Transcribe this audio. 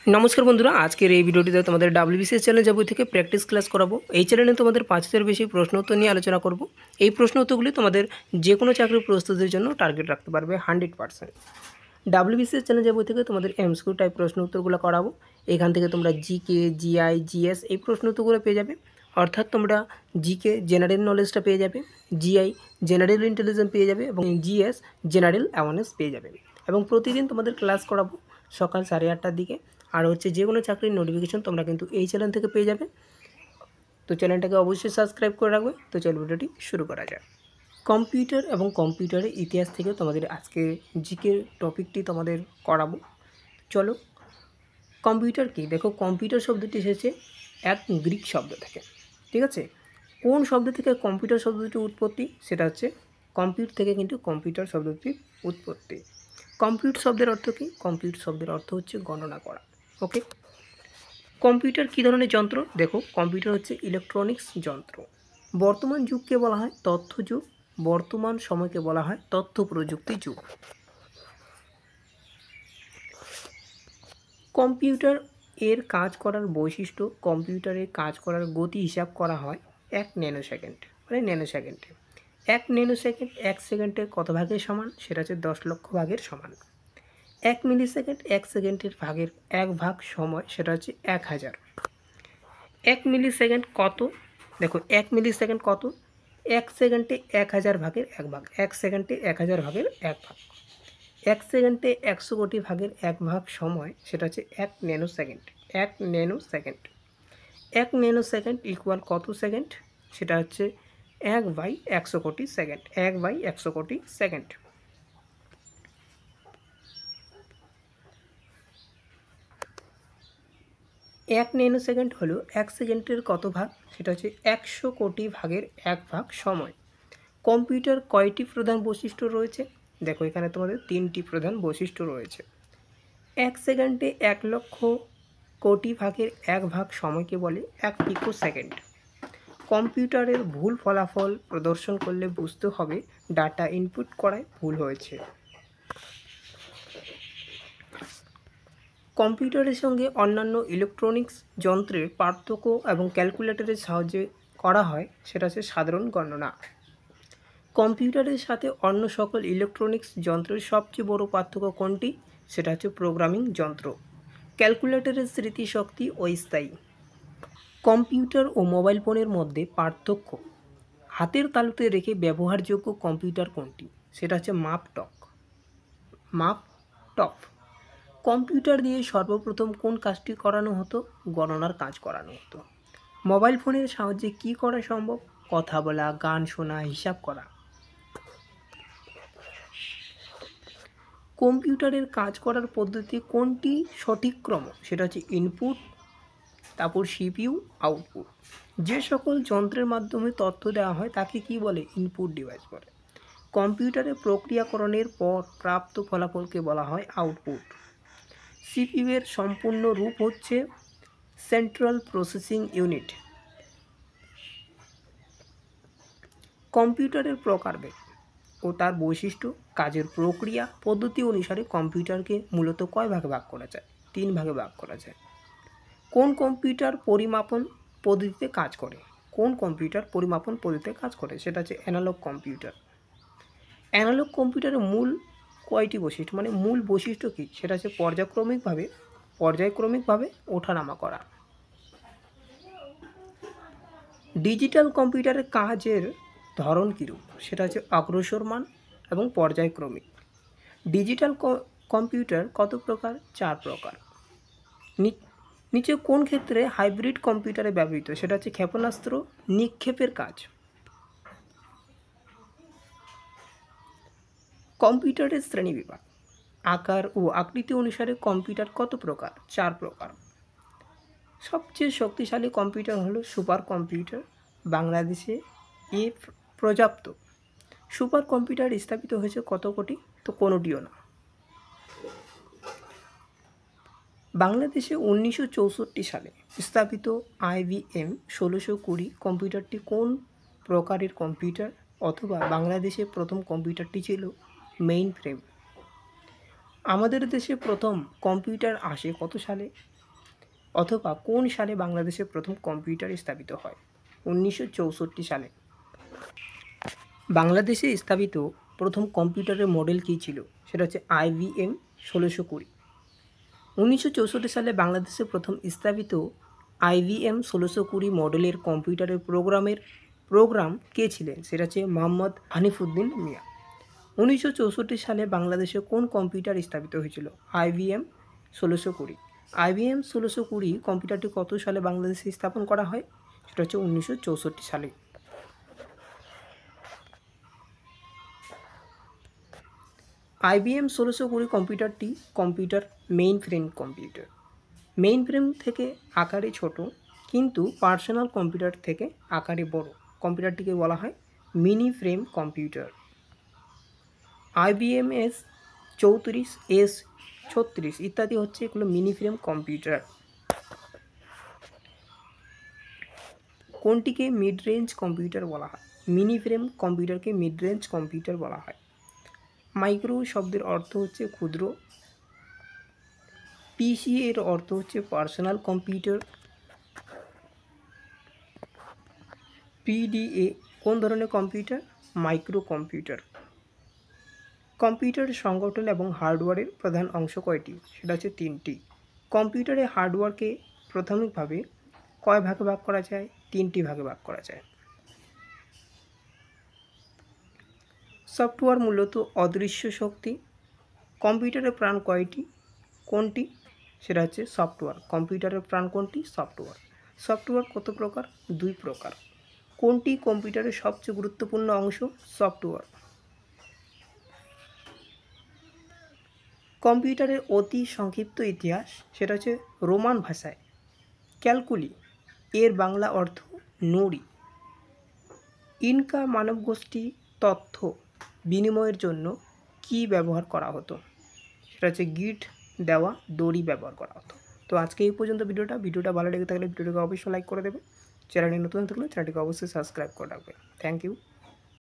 নমস্কার বন্ধুরা, আজকের এই ভিডিওটিতে তোমাদের ডাব্লিউবিসিএস চ্যানেল যাবতীয় থেকে প্র্যাকটিস ক্লাস করাবো। এই চ্যানেলে তোমাদের 5000 বেশি প্রশ্ন উত্তর নিয়ে আলোচনা করব। এই প্রশ্ন উত্তরগুলি তোমাদের যে কোনো চাকরির প্রস্তুতির জন্য টার্গেট রাখতে পারবে 100%। ডাব্লিউবিসিএস চ্যানেল যাবতীয় থেকে তোমাদের এমসিকিউ টাইপ প্রশ্ন উত্তরগুলো করাবো। এখান থেকে তোমরা জিকে, জিআই, জিএস এই প্রশ্ন উত্তরগুলো পেয়ে যাবে। অর্থাৎ তোমরা জিকে জেনারেল নলেজটা পেয়ে যাবে, জিআই জেনারেল ইন্টেলিজেন্স পেয়ে যাবে এবং জিএস জেনারেল অ্যাওয়ারনেস পেয়ে যাবে। এবং প্রতিদিন তোমাদের ক্লাস করাবো সকাল 8:30টার দিকে। আর হচ্ছে যে কোনো চাকরির নোটিফিকেশন তোমরা কিন্তু এই চ্যানেল থেকে পেয়ে যাবে। তো চ্যানেলটাকে অবশ্যই সাবস্ক্রাইব করে রাখবে। তো চলো ভিডিওটি শুরু করা যায়। কম্পিউটার এবং কম্পিউটারের ইতিহাস থেকে তোমাদের আজকে জিকে টপিকটি তোমাদের করাবো। চলো, কম্পিউটার কি? দেখো, কম্পিউটার শব্দটি এসেছে এক গ্রিক শব্দ থেকে। ঠিক আছে, কোন শব্দ থেকে কম্পিউটার শব্দটির উৎপত্তি? সেটা হচ্ছে কম্পিউট থেকে কিন্তু কম্পিউটার শব্দটির উৎপত্তি। কম্পিউট শব্দের অর্থ কী? কম্পিউট শব্দের অর্থ হচ্ছে গণনা করা। ওকে, কম্পিউটার কী ধরনের যন্ত্র? দেখো, কম্পিউটার হচ্ছে ইলেকট্রনিক্স যন্ত্র। বর্তমান যুগকে বলা হয় তথ্য যুগ, বর্তমান সময়কে বলা হয় তথ্য প্রযুক্তি যুগ। কম্পিউটার এর কাজ করার বৈশিষ্ট্য, কম্পিউটারে কাজ করার গতি হিসাব করা হয় 1 ন্যানোসেকেন্ড, মানে ন্যানোসেকেন্ডে। 1 ন্যানোসেকেন্ড 1 সেকেন্ডের কত ভাগের সমান? সেটা হচ্ছে 10 লক্ষ ভাগের সমান। 1 মিলিসেকেন্ড 1 সেকেন্ডের ভাগের 1 ভাগ সময়, সেটা হচ্ছে 1000। 1 মিলিসেকেন্ড কত? দেখো, 1 মিলিসেকেন্ড কত? 1 সেকেন্ডে 1000 ভাগের 1 ভাগ, 1 সেকেন্ডে 1000 ভাগের 1 ভাগ। 1 সেকেন্ডে 100 কোটি ভাগের 1 ভাগ সময়, সেটা হচ্ছে 1 ন্যানোসেকেন্ড। 1 ন্যানোসেকেন্ড 1 ন্যানোসেকেন্ড ইকুয়াল কত সেকেন্ড? সেটা হচ্ছে 1/100 কোটি সেকেন্ড। 1/100 কোটি সেকেন্ড। 1 ন্যানোসেকেন্ড হলো 1 সেকেন্ডের কত ভাগ? সেটা হচ্ছে 100 কোটি ভাগের 1 ভাগ সময়। কম্পিউটার কয়টি প্রধান বৈশিষ্ট্য রয়েছে? দেখো, এখানে তোমাদের 3টি প্রধান বৈশিষ্ট্য রয়েছে। 1 সেকেন্ডে 1 লক্ষ কোটি ভাগের 1 ভাগ সময়কে বলে 1 পিকোসেকেন্ড। কম্পিউটারের ভুল ফলাফল প্রদর্শন করলে বুঝতে হবে ডাটা ইনপুট করায় ভুল হয়েছে। কম্পিউটারের সঙ্গে অন্যান্য ইলেকট্রনিক্স যন্ত্রের পার্থক্য এবং ক্যালকুলেটরের সাহায্যে করা হয়, সেটা হচ্ছে সাধারণ গণনা। কম্পিউটারের সাথে অন্য সকল ইলেকট্রনিক্স যন্ত্রের সবচেয়ে বড় পার্থক্য কোনটি? সেটা হচ্ছে প্রোগ্রামিং যন্ত্র। ক্যালকুলেটরের স্মৃতিশক্তি অস্থায়ী। কম্পিউটার ও মোবাইল ফোনের মধ্যে পার্থক্য। হাতের তালুতে রেখে ব্যবহারযোগ্য কম্পিউটার কোনটি? সেটা হচ্ছে মাপটপ। কম্পিউটার দিয়ে সর্বপ্রথম কোন কাজটি করানো হতো? গণনার কাজ করানো হতো। মোবাইল ফোনের সাহায্যে কী করা সম্ভব? কথা বলা, গান শোনা, হিসাব করা। কম্পিউটারের কাজ করার পদ্ধতি কোনটি সঠিক ক্রম? সেটা হচ্ছে ইনপুট, তারপর সিপিইউ, আউটপুট। যে সকল যন্ত্রের মাধ্যমে তথ্য দেওয়া হয় তাকে কি বলে? ইনপুট ডিভাইস বলে। কম্পিউটারে প্রক্রিয়াকরণের পর প্রাপ্ত ফলাফলকে বলা হয় আউটপুট। সিপিইউ এর সম্পূর্ণ রূপ হচ্ছে সেন্ট্রাল প্রসেসিং ইউনিট। কম্পিউটারের প্রকারভেদ ও তার বৈশিষ্ট্য, কাজের প্রক্রিয়া, পদ্ধতি অনুসারে কম্পিউটারকে মূলত কয় ভাগে ভাগ করা যায়? 3 ভাগে ভাগ করা যায়। কোন কম্পিউটার পরিমাপন পদ্ধতিতে কাজ করে? কোন কম্পিউটার পরিমাপন পদ্ধতিতে কাজ করে? সেটা হচ্ছে অ্যানালগ কম্পিউটার। অ্যানালগ কম্পিউটারের মূল কয়টি বৈশিষ্ট্য, মানে মূল বৈশিষ্ট্য কী? সেটা হচ্ছে পর্যায়ক্রমিকভাবে ওঠানামা করা। ডিজিটাল কম্পিউটারের কাজের ধরন কীরূপ? সেটা হচ্ছে অগ্রসরমান এবং পর্যায়ক্রমিক। ডিজিটাল কম্পিউটার কত প্রকার? 4 প্রকার। নিচে কোন ক্ষেত্রে হাইব্রিড কম্পিউটারে ব্যবহৃত? সেটা হচ্ছে ক্ষেপণাস্ত্র নিক্ষেপের কাজ। কম্পিউটারের শ্রেণীবিভাগ। আকার ও আকৃতি অনুসারে কম্পিউটার কত প্রকার? 4 প্রকার। সবচেয়ে শক্তিশালী কম্পিউটার হলো সুপার কম্পিউটার। বাংলাদেশে পর্যাপ্ত সুপার কম্পিউটার স্থাপিত হয়েছে কত কোটি? তো কোনোটিও না। বাংলাদেশে 1964 সালে স্থাপিত IBM 1620 কম্পিউটারটি কোন প্রকারের কম্পিউটার? অথবা বাংলাদেশে প্রথম কম্পিউটারটি ছিল মেইন ফ্রেম। আমাদের দেশে প্রথম কম্পিউটার আসে কত সালে, অথবা কোন সালে বাংলাদেশে প্রথম কম্পিউটার স্থাপিত হয়? 1964 সালে। বাংলাদেশে স্থাপিত প্রথম কম্পিউটারের মডেল কী ছিল? সেটা হচ্ছে IBM 1620। 1964 সালে বাংলাদেশে প্রথম স্থাপিত IBM 1620 মডেলের কম্পিউটারের প্রোগ্রাম কে ছিলেন? সেটা হচ্ছে মোহাম্মদ হানিফউদ্দিন মিয়া। 1964 সালে বাংলাদেশে কোন কম্পিউটার স্থাপিত হয়েছিল? IBM 1620। IBM 1620 কম্পিউটারটি কত সালে বাংলাদেশে স্থাপন করা হয়? সেটা হচ্ছে 1964 সালে। IBM 1620 কম্পিউটারটি mainframe computer. Mainframe থেকে আকারে ছোট কিন্তু পার্সোনাল কম্পিউটার থেকে আকারে বড় কম্পিউটারটিকে বলা হয় mini frame computer. IBM S34, S36 ইত্যাদি হচ্ছে এগুলো মিনি ফ্রেম কম্পিউটার। কোনটিকে মিড রেঞ্জ কম্পিউটার বলা হয়? মিনি ফ্রেম কম্পিউটারকে মিড রেঞ্জ কম্পিউটার বলা হয়। মাইক্রো শব্দের অর্থ হচ্ছে ক্ষুদ্র। পিসি এর অর্থ হচ্ছে পার্সোনাল কম্পিউটার। PDA কোন ধরনের কম্পিউটার? Micro computer. কম্পিউটারের সংগঠন এবং হার্ডওয়্যারের প্রধান অংশ কয়টি? সেটা হচ্ছে 3টি। কম্পিউটারের হার্ডওয়্যারকে প্রাথমিকভাবে কয় ভাগে ভাগ করা যায়? 3টি ভাগে ভাগ করা যায়। সফটওয়্যার মূলত অদৃশ্য শক্তি। কম্পিউটারের প্রাণ কয়টি? কোনটি? সেটা হচ্ছে সফটওয়্যার। কম্পিউটারের প্রাণ কোনটি? সফটওয়্যার। সফটওয়্যার কত প্রকার? 2 প্রকার। কোনটি কম্পিউটারের সবচেয়ে গুরুত্বপূর্ণ অংশ? সফটওয়্যার। কম্পিউটারের অতি সংক্ষিপ্ত ইতিহাস সেটা হচ্ছে রোমান ভাষায় ক্যালকুলি, এর বাংলা অর্থ নুড়ি। ইনকা মানবগোষ্ঠী তথ্য বিনিময়ের জন্য কি ব্যবহার করা হতো? সেটা হচ্ছে গিট দেওয়া দড়ি ব্যবহার করা হতো। তো আজকে এই পর্যন্ত ভিডিওটা ভালো লেগে থাকলে ভিডিওটাকে অবশ্যই লাইক করে দেবে। চ্যানেলে নতুন থাকলে চ্যানেলটিকে অবশ্যই সাবস্ক্রাইব করে রাখবে। Thank you.